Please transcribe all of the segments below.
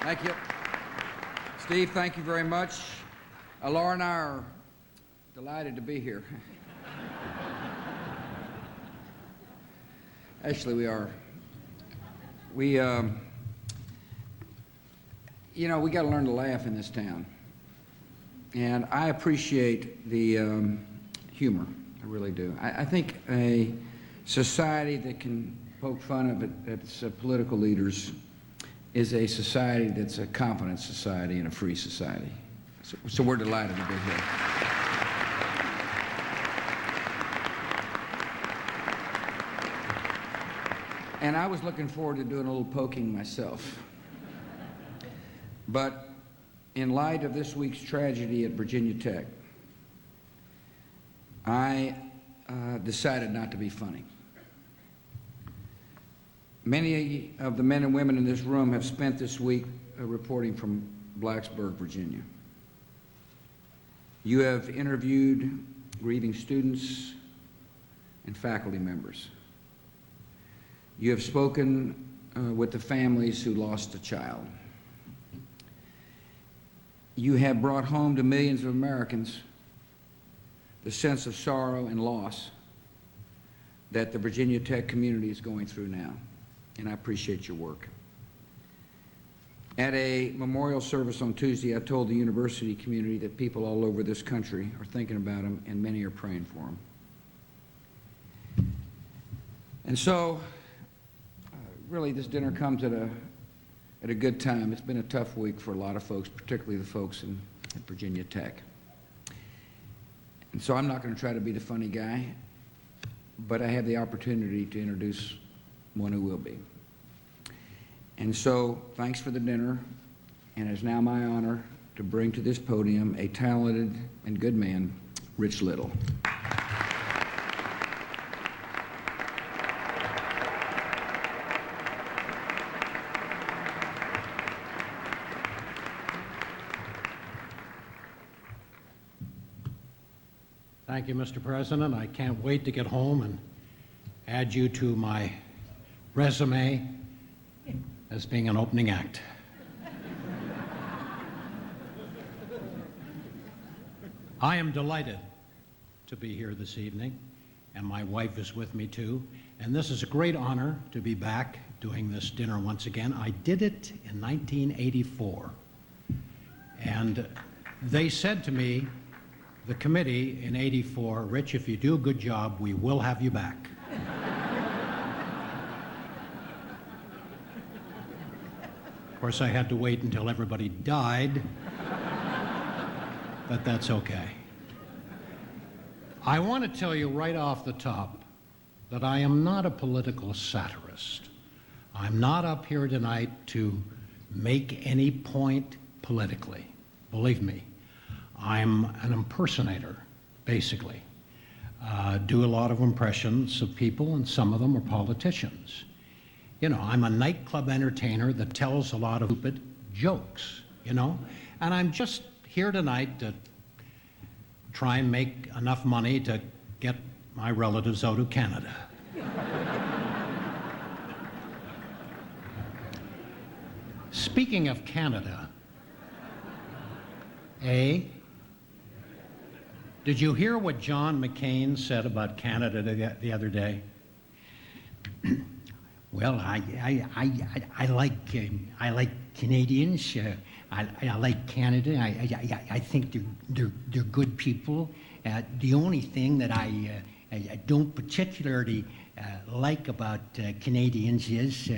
Thank you. Steve, thank you very much. Laura and I are delighted to be here. Actually, we are. We got to learn to laugh in this town. And I appreciate the humor. I really do. I think a society that can poke fun of its political leaders is a society that's a competent society and a free society. So we're delighted to be here. And I was looking forward to doing a little poking myself. But in light of this week's tragedy at Virginia Tech, I decided not to be funny. Many of the men and women in this room have spent this week reporting from Blacksburg, Virginia. You have interviewed grieving students and faculty members. You have spoken with the families who lost a child. You have brought home to millions of Americans the sense of sorrow and loss that the Virginia Tech community is going through now, and I appreciate your work. At a memorial service on Tuesday, I told the university community that people all over this country are thinking about him, and many are praying for him. And so, really, this dinner comes at a good time. It's been a tough week for a lot of folks, particularly the folks at Virginia Tech. And so I'm not going to try to be the funny guy, but I have the opportunity to introduce one who will be. And so, thanks for the dinner, and it is now my honor to bring to this podium a talented and good man, Rich Little. Thank you, Mr. President. I can't wait to get home and add you to my resume as being an opening act. I am delighted to be here this evening, and my wife is with me too, and this is a great honor to be back doing this dinner once again. I did it in 1984, and they said to me, the committee in '84, Rich, if you do a good job, we will have you back. Of course, I had to wait until everybody died, but that's okay. I want to tell you right off the top that I am not a political satirist. I'm not up here tonight to make any point politically. Believe me. I'm an impersonator, basically. Do a lot of impressions of people, and some of them are politicians. You know, I'm a nightclub entertainer that tells a lot of stupid jokes, you know? And I'm just here tonight to try and make enough money to get my relatives out of Canada. Speaking of Canada, did you hear what John McCain said about Canada the other day? Well, I like Canadians. I like Canada. I think they're good people. The only thing that I don't particularly like about Canadians is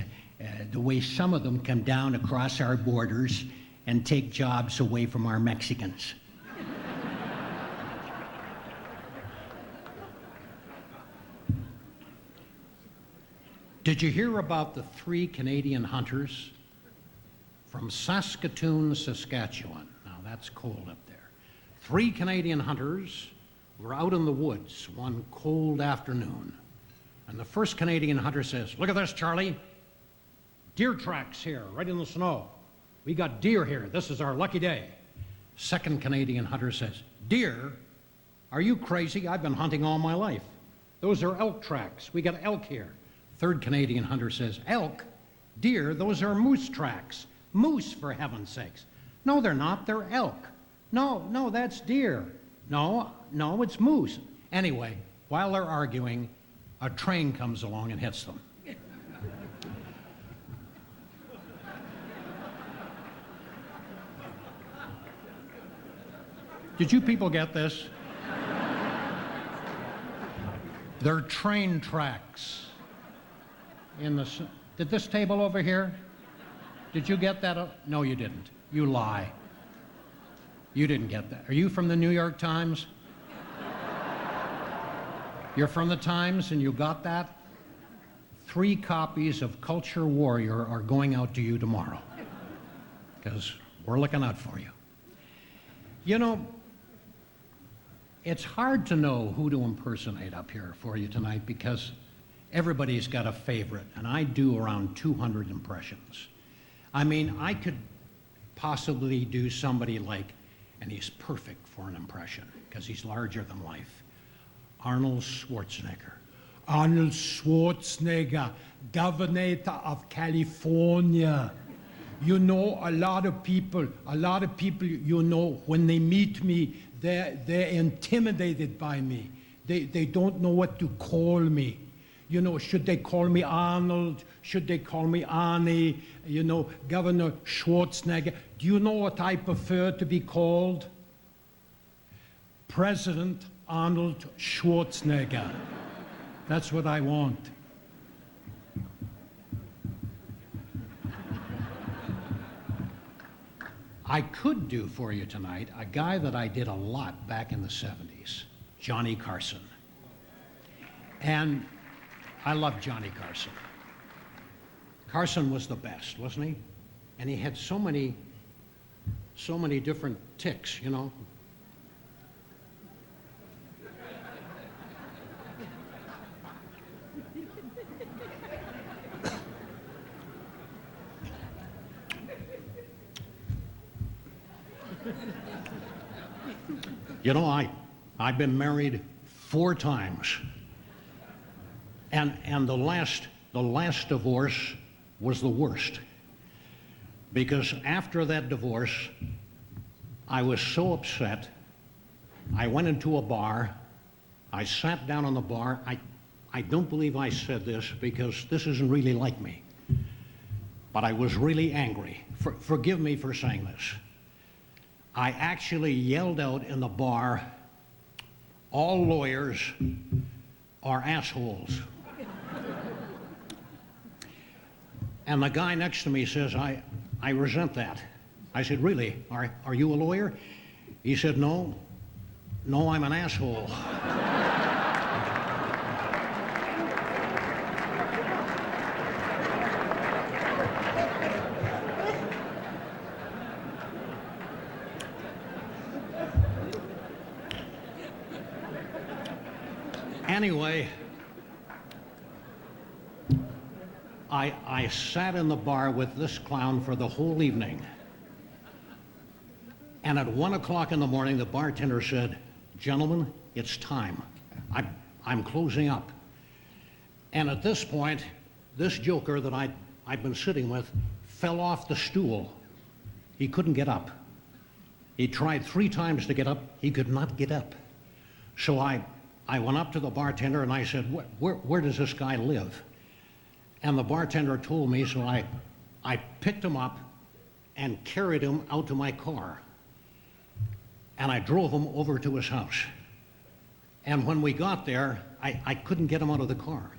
the way some of them come down across our borders and take jobs away from our Mexicans. Did you hear about the 3 Canadian hunters from Saskatoon, Saskatchewan? Now that's cold up there. 3 Canadian hunters were out in the woods one cold afternoon. And the first Canadian hunter says, "Look at this, Charlie. Deer tracks here, right in the snow. We got deer here. This is our lucky day." Second Canadian hunter says, "Deer? Are you crazy? I've been hunting all my life. Those are elk tracks. We got elk here." Third Canadian hunter says, "Elk? Deer? Those are moose tracks. Moose, for heaven's sakes. No, they're not. They're elk. No, that's deer. No, it's moose. Anyway, while they're arguing, a train comes along and hits them. Did you people get this? They're train tracks. Did this table over here? Did you get that? No, you didn't. You lie. You didn't get that. Are you from the New York Times? You're from the Times and you got that? 3 copies of Culture Warrior are going out to you tomorrow, because we're looking out for you. You know, it's hard to know who to impersonate up here for you tonight, because everybody's got a favorite, and I do around 200 impressions. I mean, I could possibly do somebody like, and he's perfect for an impression, because he's larger than life, Arnold Schwarzenegger. Arnold Schwarzenegger, Governor of California. You know, a lot of people, you know, when they meet me, they're intimidated by me. They don't know what to call me. You know, should they call me Arnold? Should they call me Arnie? You know, Governor Schwarzenegger. Do you know what I prefer to be called? President Arnold Schwarzenegger. That's what I want. I could do for you tonight a guy that I did a lot back in the 70s, Johnny Carson. And I love Johnny Carson. Carson was the best, wasn't he? And he had so many different tics, you know. You know, I've been married 4 times. And the last divorce was the worst. Because after that divorce, I was so upset, I went into a bar, I sat down on the bar. I don't believe I said this, because this isn't really like me. But I was really angry. Forgive me for saying this. I actually yelled out in the bar, "All lawyers are assholes." And the guy next to me says, I resent that. I said, "Really? Are you a lawyer?" He said, No, I'm an asshole." Anyway, I sat in the bar with this clown for the whole evening. And at 1 o'clock in the morning, the bartender said, "Gentlemen, it's time. I'm closing up." And at this point, this joker that I'd been sitting with fell off the stool. He couldn't get up. He tried 3 times to get up. He could not get up. So I went up to the bartender and I said, where does this guy live? And the bartender told me, so I picked him up and carried him out to my car. And I drove him over to his house. And when we got there, I couldn't get him out of the car.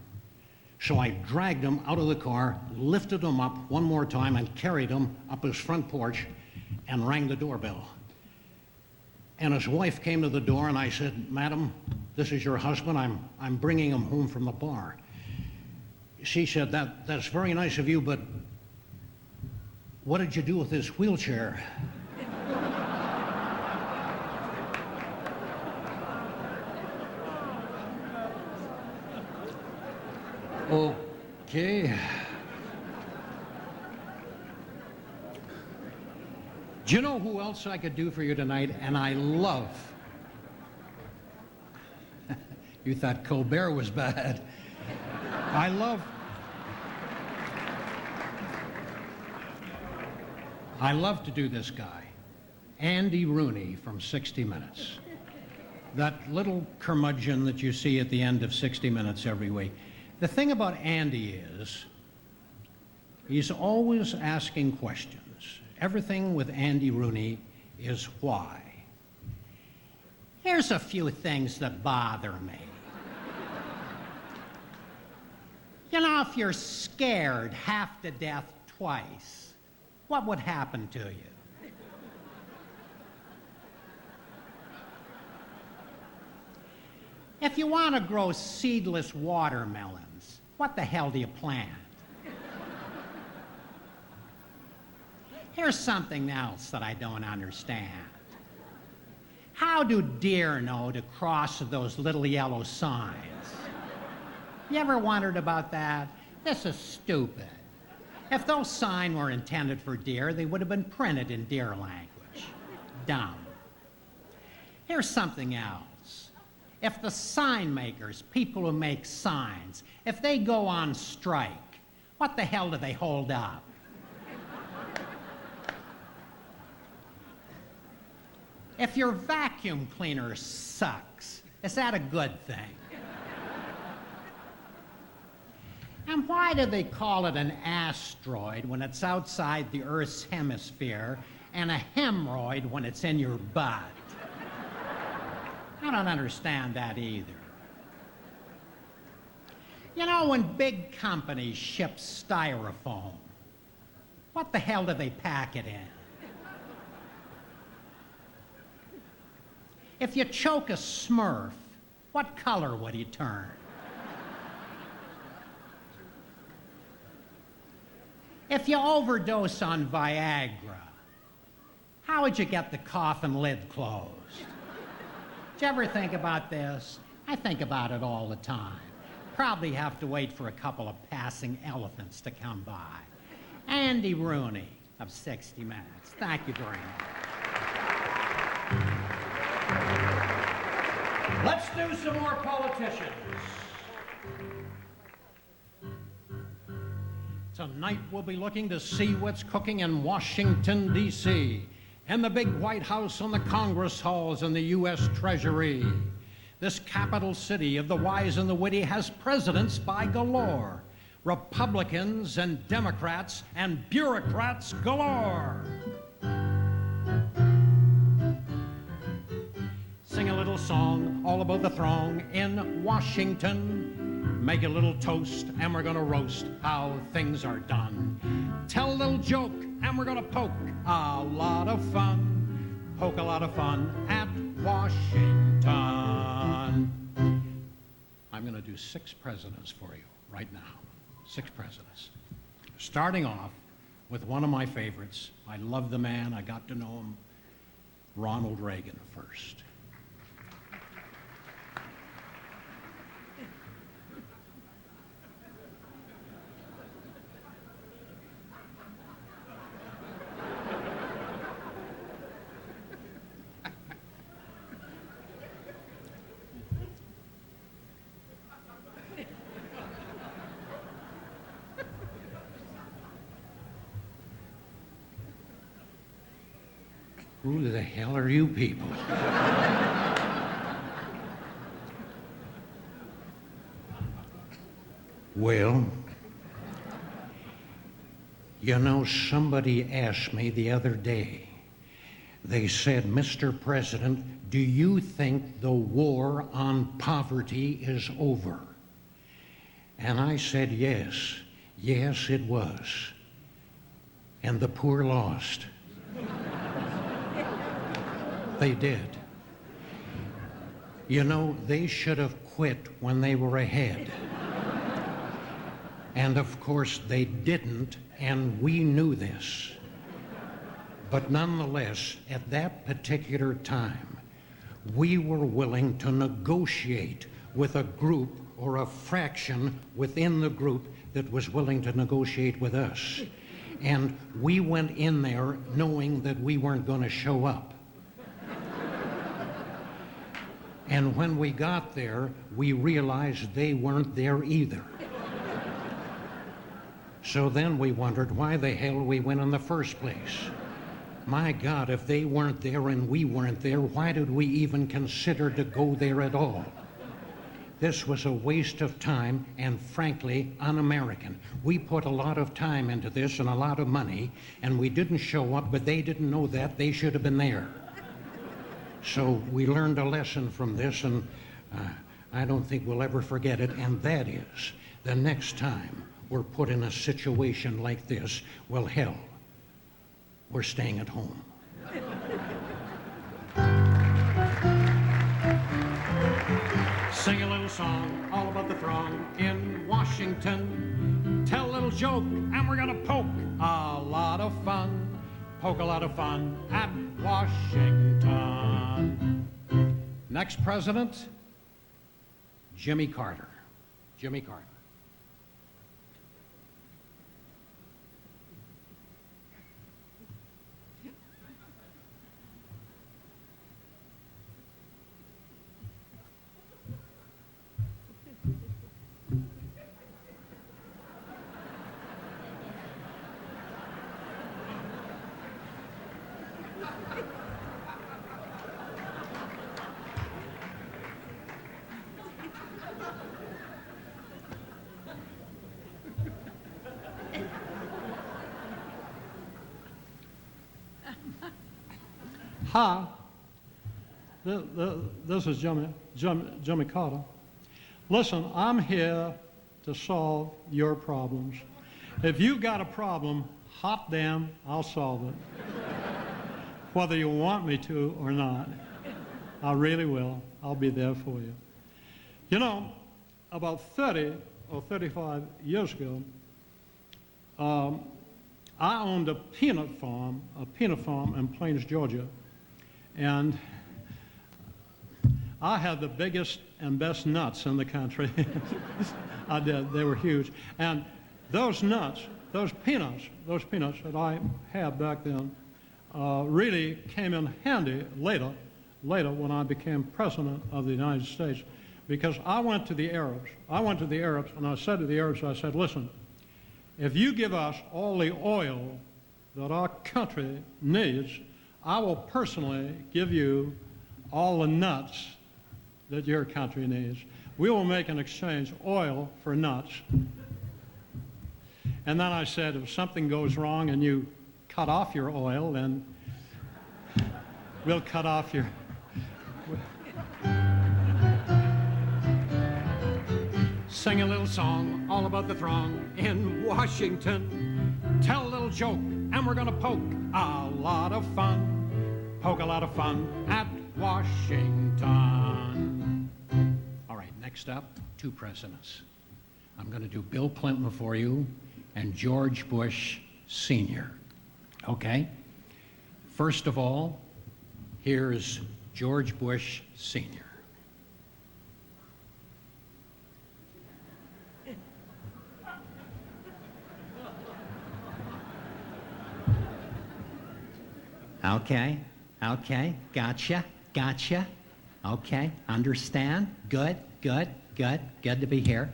So I dragged him out of the car, lifted him up one more time, and carried him up his front porch and rang the doorbell. And his wife came to the door, and I said, "Madam, this is your husband. I'm bringing him home from the bar." She said, that's very nice of you, but what did you do with his wheelchair? Okay. Do you know who else I could do for you tonight? And I love. You thought Colbert was bad. I love to do this guy, Andy Rooney from 60 Minutes. That little curmudgeon that you see at the end of 60 Minutes every week. The thing about Andy is, he's always asking questions. Everything with Andy Rooney is why. Here's a few things that bother me. You know, if you're scared half to death twice, what would happen to you? If you want to grow seedless watermelons, what the hell do you plant? Here's something else that I don't understand. How do deer know to cross those little yellow signs? You ever wondered about that? This is stupid. If those signs were intended for deer, they would have been printed in deer language. Dumb. Here's something else. If the sign makers, people who make signs, if they go on strike, what the hell do they hold up? If your vacuum cleaner sucks, is that a good thing? And why do they call it an asteroid when it's outside the Earth's hemisphere and a hemorrhoid when it's in your butt? I don't understand that either. You know, when big companies ship styrofoam, what the hell do they pack it in? If you choke a Smurf, what color would he turn? If you overdose on Viagra, how would you get the coffin lid closed? Did you ever think about this? I think about it all the time. Probably have to wait for a couple of passing elephants to come by. Andy Rooney of 60 Minutes. Thank you very much. Let's do some more politicians. Tonight we'll be looking to see what's cooking in Washington, D.C., in the big White House, on the Congress halls, and the U.S. Treasury. This capital city of the wise and the witty has presidents by galore, Republicans and Democrats and bureaucrats galore. Sing a little song all about the throng in Washington. Make a little toast and we're gonna roast how things are done. Tell a little joke and we're gonna poke a lot of fun. Poke a lot of fun at Washington. I'm gonna do 6 presidents for you right now. 6 presidents. Starting off with one of my favorites. I love the man, I got to know him. Ronald Reagan first. Who the hell are you people? Well, you know, somebody asked me the other day, they said, Mr. President, do you think the war on poverty is over? And I said, yes, yes it was. And the poor lost. They did. You know, they should have quit when they were ahead. And of course they didn't, and we knew this. But nonetheless, at that particular time, we were willing to negotiate with a group or a fraction within the group that was willing to negotiate with us. And we went in there knowing that we weren't going to show up. And when we got there, we realized they weren't there either. So then we wondered why the hell we went in the first place. My God, if they weren't there and we weren't there, why did we even consider to go there at all? This was a waste of time and, frankly, un-American. We put a lot of time into this and a lot of money, and we didn't show up, but they didn't know that. They should have been there. So we learned a lesson from this, and I don't think we'll ever forget it, and that is the next time we're put in a situation like this, well, hell, we're staying at home. Sing a little song all about the throng in Washington. Tell a little joke, and we're gonna poke a lot of fun. Poke a lot of fun at Washington. Next president, Jimmy Carter. Jimmy Carter. Hi, this is Jimmy Carter. Listen, I'm here to solve your problems. If you've got a problem, hot damn, I'll solve it. Whether you want me to or not, I really will. I'll be there for you. You know, about 30 or 35 years ago, I owned a peanut farm in Plains, Georgia. And I had the biggest and best nuts in the country. I did. They were huge. And those nuts, those peanuts that I had back then really came in handy later when I became president of the United States, because I went to the Arabs. And I said to the Arabs, I said, listen, if you give us all the oil that our country needs, I will personally give you all the nuts that your country needs. We will make an exchange, oil for nuts. And then I said, if something goes wrong and you cut off your oil, then we'll cut off your... Sing a little song all about the throng in Washington. Tell a little joke, and we're gonna poke a lot of fun. Poke a lot of fun at Washington. All right, next up, two presidents. I'm gonna do Bill Clinton for you and George Bush Sr., okay? First of all, here's George Bush Sr. Okay, gotcha. Okay, understand. Good to be here.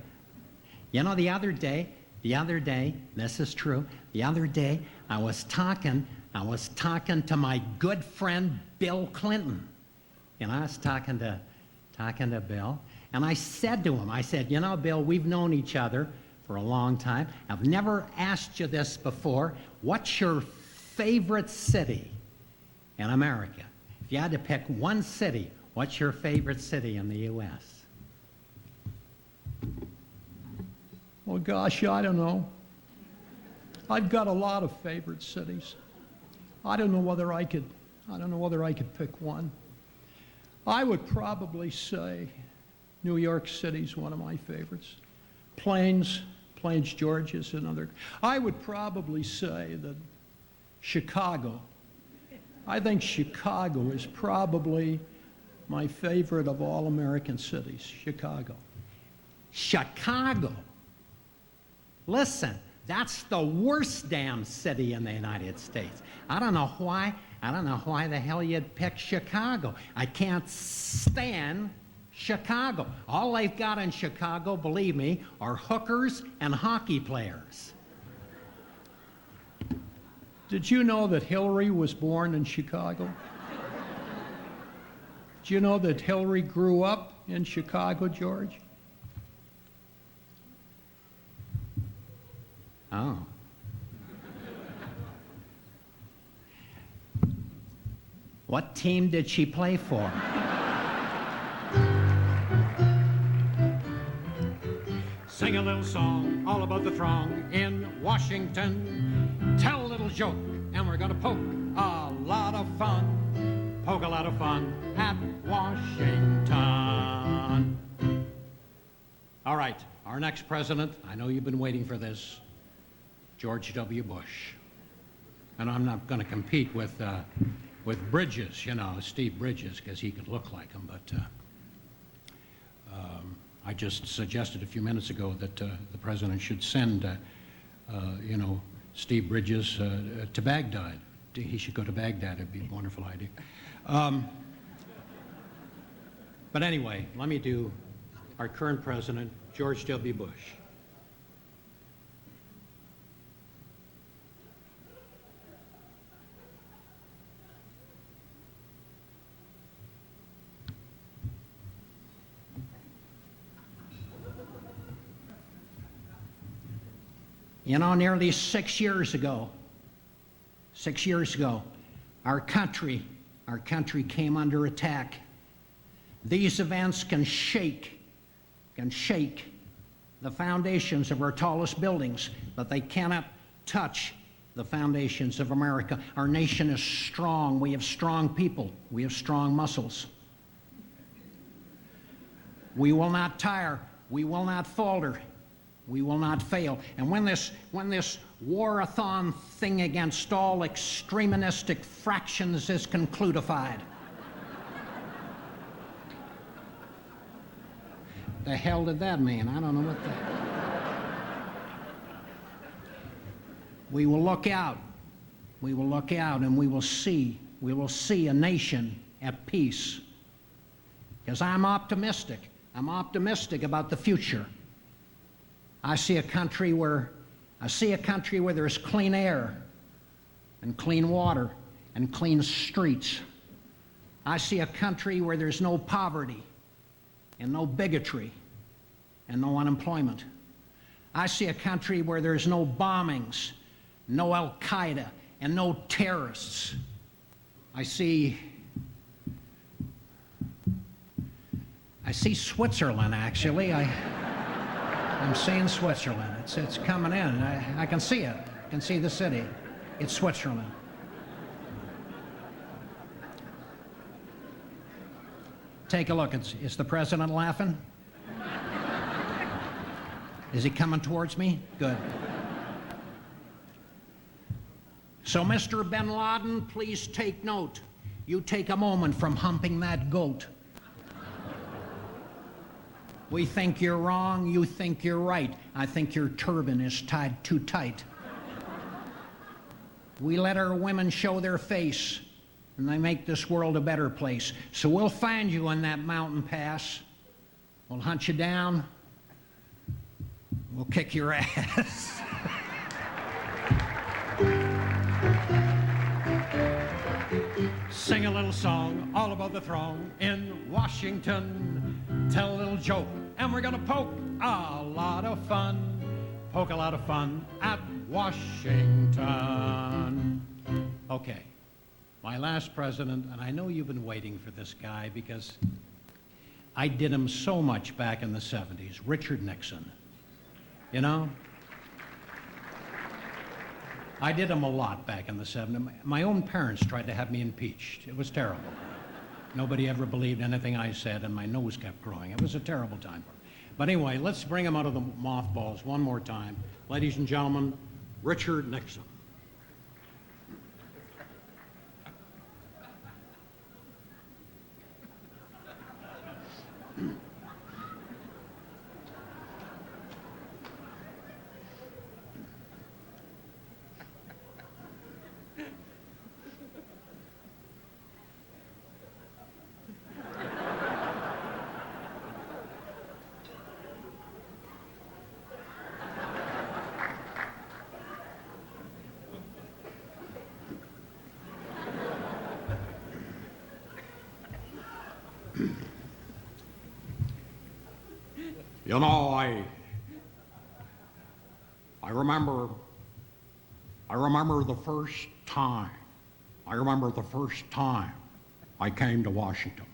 You know, the other day, this is true, the other day I was talking to my good friend Bill Clinton. You know, I was talking to Bill, and I said to him, you know, Bill, we've known each other for a long time. I've never asked you this before. What's your favorite city in America? If you had to pick one city, what's your favorite city in the U.S.? Well, gosh, I don't know. I've got a lot of favorite cities. I don't know whether I could pick one. I would probably say New York City's one of my favorites. Plains, Georgia is another. I would probably say that Chicago. I think Chicago is probably my favorite of all American cities, Chicago. Chicago? Listen, that's the worst damn city in the United States. I don't know why the hell you'd pick Chicago. I can't stand Chicago. All they've got in Chicago, believe me, are hookers and hockey players. Did you know that Hillary was born in Chicago? Did you know that Hillary grew up in Chicago, George? Oh. What team did she play for? Sing a little song all about the throng in Washington. Tell a little joke, and we're gonna poke a lot of fun. Poke a lot of fun at Washington. All right, our next president, I know you've been waiting for this, George W. Bush. And I'm not gonna compete with Bridges, you know, Steve Bridges, because he could look like him, but I just suggested a few minutes ago that the president should send, you know, Steve Bridges to Baghdad. He should go to Baghdad. It'd be a wonderful idea. But anyway, let me do our current president, George W. Bush. You know, nearly 6 years ago, our country came under attack. These events can shake the foundations of our tallest buildings, but they cannot touch the foundations of America. Our nation is strong. We have strong people. We have strong muscles. We will not tire. We will not falter. We will not fail. And when this war-a-thon thing against all extremistic fractions is concludified, the hell did that mean? I don't know what the... We will look out. We will look out and we will see a nation at peace. Because I'm optimistic. I'm optimistic about the future. I see a country where there's clean air and clean water and clean streets. I see a country where there's no poverty and no bigotry and no unemployment. I see a country where there's no bombings, no Al-Qaeda, and no terrorists. I see Switzerland, actually. I'm seeing Switzerland. It's coming in. I can see it. I can see the city. It's Switzerland. Take a look. Is the president laughing? Is he coming towards me? Good. So, Mr. Bin Laden, please take note. You take a moment from humping that goat. We think you're wrong, you think you're right. I think your turban is tied too tight. We let our women show their face, and they make this world a better place. So we'll find you in that mountain pass. We'll hunt you down. We'll kick your ass. Sing a little song all about the throng in Washington. Tell a little joke, and we're gonna poke a lot of fun. Poke a lot of fun at Washington. Okay, my last president, and I know you've been waiting for this guy because I did him so much back in the 70s. Richard Nixon. You know? I did him a lot back in the 70s. My own parents tried to have me impeached. It was terrible. Nobody ever believed anything I said, and my nose kept growing. It was a terrible time for me. But anyway, let's bring him out of the mothballs one more time. Ladies and gentlemen, Richard Nixon. You know, I remember the first time. I remember the first time I came to Washington.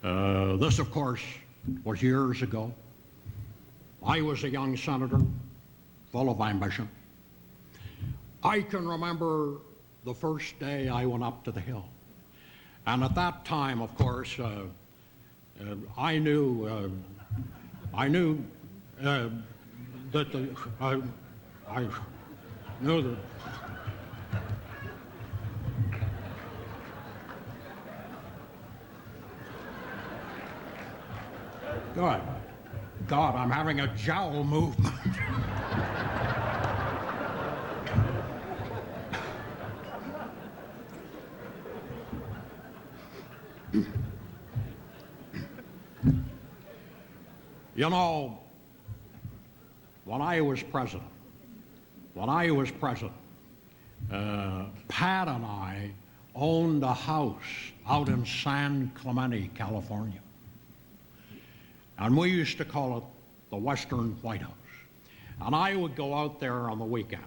This, of course, was years ago. I was a young senator, full of ambition. I can remember the first day I went up to the Hill. And at that time, of course, I knew that I knew that. Good. God, I'm having a jowl movement. You know, when I was president, Pat and I owned a house out in San Clemente, California. And we used to call it the Western White House. And I would go out there on the weekends.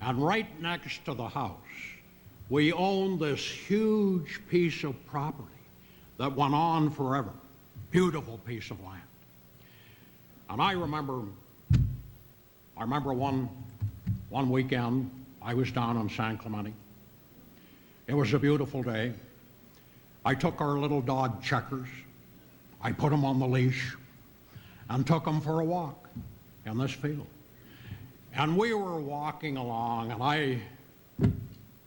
And right next to the house, we owned this huge piece of property that went on forever. Beautiful piece of land. And I remember one weekend I was down in San Clemente. It was a beautiful day. I took our little dog Checkers. I put him on the leash and took him for a walk in this field. And we were walking along, and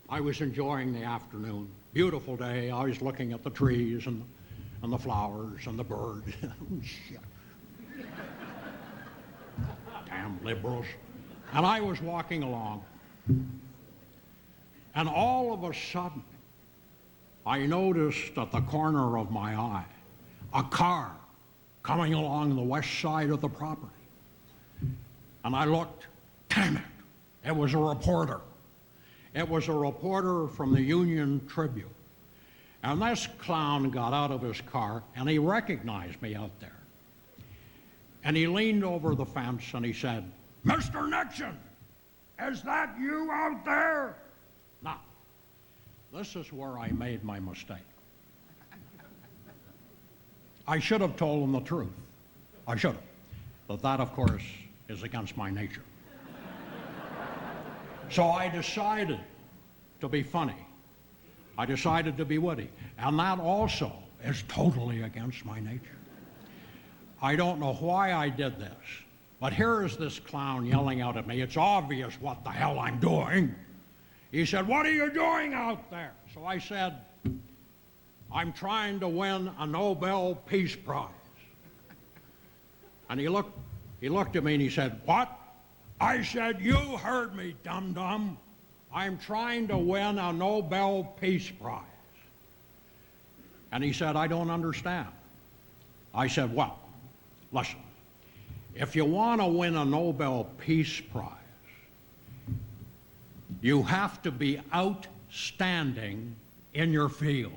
I was enjoying the afternoon. Beautiful day. I was looking at the trees and the flowers and the birds. Shit. Damn liberals. And I was walking along, and all of a sudden, I noticed at the corner of my eye a car coming along the west side of the property. And I looked, damn it, it was a reporter. It was a reporter from the Union Tribune. And this clown got out of his car, and he recognized me out there. And he leaned over the fence and he said, "Mr. Nixon, is that you out there?" Now, this is where I made my mistake. I should have told him the truth. I should have. But that, of course, is against my nature. So I decided to be funny. I decided to be witty. And that also is totally against my nature. I don't know why I did this, but here is this clown yelling out at me. It's obvious what the hell I'm doing. He said, "What are you doing out there?" So I said, "I'm trying to win a Nobel Peace Prize." And he looked at me and he said, "What?" I said, "You heard me, dum-dum. I'm trying to win a Nobel Peace Prize." And he said, "I don't understand." I said, "Well, listen, if you want to win a Nobel Peace Prize, you have to be outstanding in your field."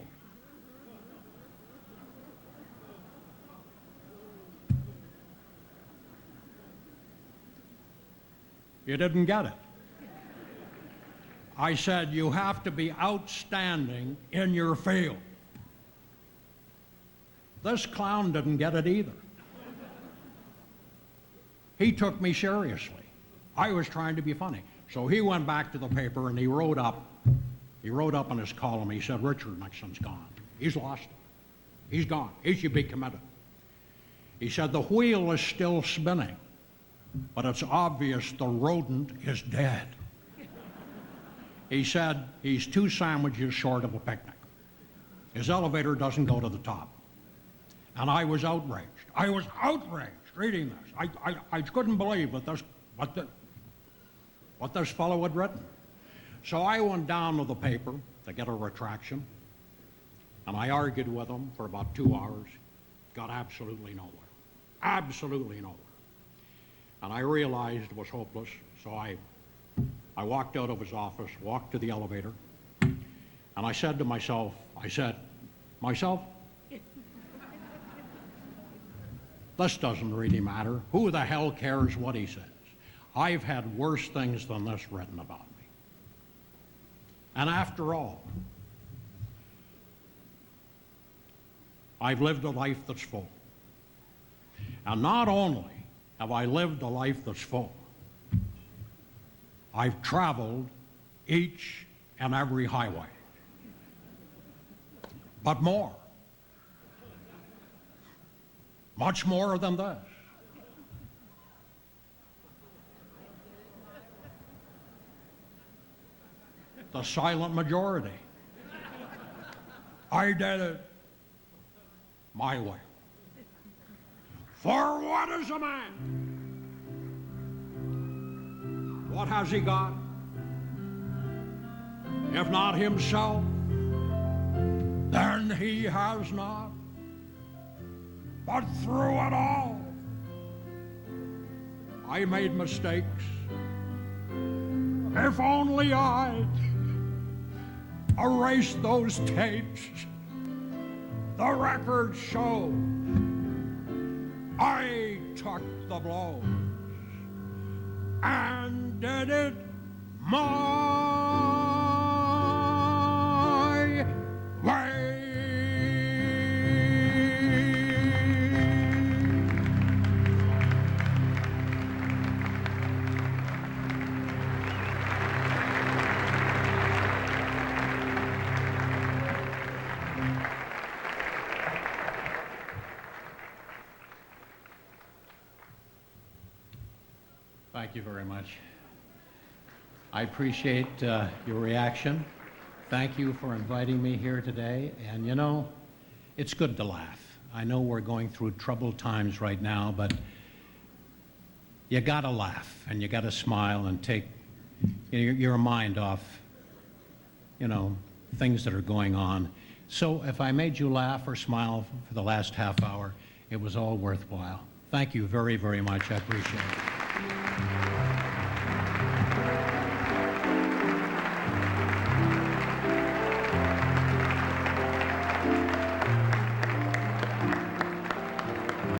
You didn't get it. I said, you have to be outstanding in your field. This clown didn't get it either. He took me seriously. I was trying to be funny. So he went back to the paper and he wrote up in his column, he said, "Richard Nixon's gone. He's lost it. He's gone. He should be committed." He said, "The wheel is still spinning, but it's obvious the rodent is dead." He said, "He's 2 sandwiches short of a picnic. His elevator doesn't go to the top." And I was outraged. I was outraged reading this. I couldn't believe what this fellow had written. So I went down to the paper to get a retraction, and I argued with him for about 2 hours. Got absolutely nowhere. Absolutely nowhere. And I realized it was hopeless, so I walked out of his office, walked to the elevator, and I said to myself, This doesn't really matter. Who the hell cares what he says? I've had worse things than this written about me. And after all, I've lived a life that's full. And not only have I lived a life that's full, I've traveled each and every highway. But more. Much more than this. The silent majority. I did it my way. For what is a man? What has he got? If not himself, then he has not. But through it all, I made mistakes. If only I'd erased those tapes, the records show I took the blows and did it my way. Thank you very much. I appreciate your reaction. Thank you for inviting me here today. And you know, it's good to laugh. I know we're going through troubled times right now, but you gotta laugh and you gotta smile and take your mind off, you know, things that are going on. So if I made you laugh or smile for the last half hour, it was all worthwhile. Thank you very, very much. I appreciate it.